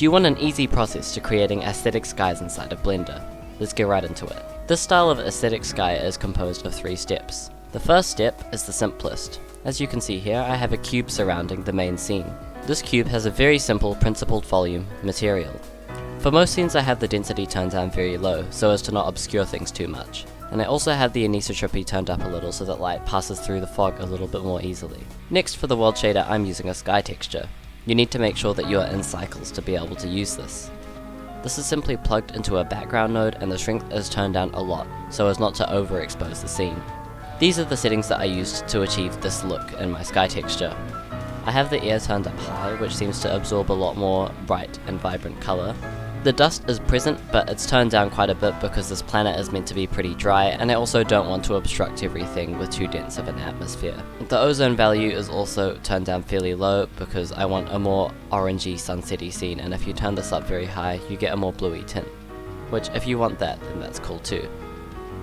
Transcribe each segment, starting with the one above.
Do you want an easy process to creating aesthetic skies inside of Blender? Let's get right into it. This style of aesthetic sky is composed of 3 steps. The first step is the simplest. As you can see here, I have a cube surrounding the main scene. This cube has a very simple principled volume material. For most scenes I have the density turned down very low, so as to not obscure things too much. And I also have the anisotropy turned up a little so that light passes through the fog a little bit more easily. Next, for the world shader, I'm using a sky texture. You need to make sure that you are in cycles to be able to use this. This is simply plugged into a background node and the strength is turned down a lot, so as not to overexpose the scene. These are the settings that I used to achieve this look in my sky texture. I have the air turned up high, which seems to absorb a lot more bright and vibrant colour. The dust is present, but it's turned down quite a bit because this planet is meant to be pretty dry, and I also don't want to obstruct everything with too dense of an atmosphere. The ozone value is also turned down fairly low because I want a more orangey sunsetty scene, and if you turn this up very high, you get a more bluey tint. Which, if you want that, then that's cool too.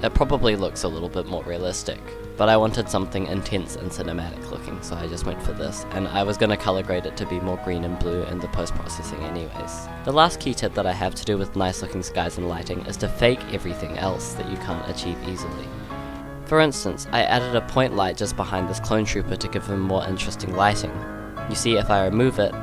It probably looks a little bit more realistic, but I wanted something intense and cinematic looking, so I just went for this, and I was going to color grade it to be more green and blue in the post-processing anyways. The last key tip that I have to do with nice looking skies and lighting is to fake everything else that you can't achieve easily. For instance, I added a point light just behind this clone trooper to give him more interesting lighting. You see, if I remove it,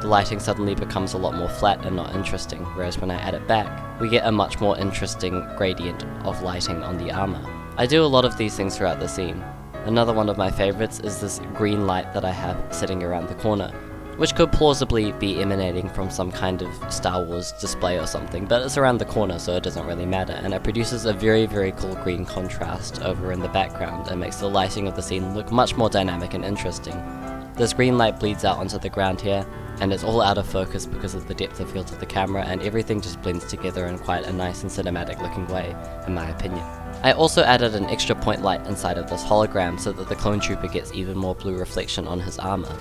the lighting suddenly becomes a lot more flat and not interesting, whereas when I add it back, we get a much more interesting gradient of lighting on the armor. I do a lot of these things throughout the scene. Another one of my favorites is this green light that I have sitting around the corner, which could plausibly be emanating from some kind of Star Wars display or something, but it's around the corner so it doesn't really matter, and it produces a very cool green contrast over in the background and makes the lighting of the scene look much more dynamic and interesting. This green light bleeds out onto the ground here, and it's all out of focus because of the depth of field of the camera, and everything just blends together in quite a nice and cinematic looking way, in my opinion. I also added an extra point light inside of this hologram so that the clone trooper gets even more blue reflection on his armor.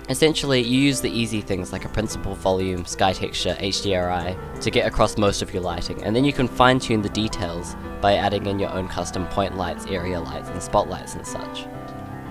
Essentially, you use the easy things like a principal volume, sky texture, HDRI to get across most of your lighting, and then you can fine tune the details by adding in your own custom point lights, area lights, and spotlights and such.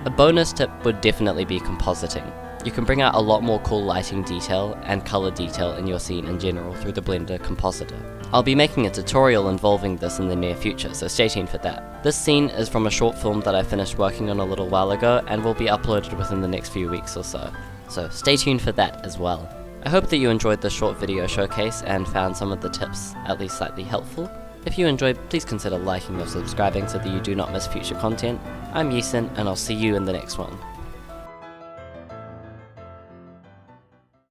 A bonus tip would definitely be compositing. You can bring out a lot more cool lighting detail and color detail in your scene in general through the Blender compositor. I'll be making a tutorial involving this in the near future, so stay tuned for that. This scene is from a short film that I finished working on a little while ago and will be uploaded within the next few weeks or so. So stay tuned for that as well. I hope that you enjoyed this short video showcase and found some of the tips at least slightly helpful. If you enjoyed, please consider liking or subscribing so that you do not miss future content. I'm Yisin, and I'll see you in the next one.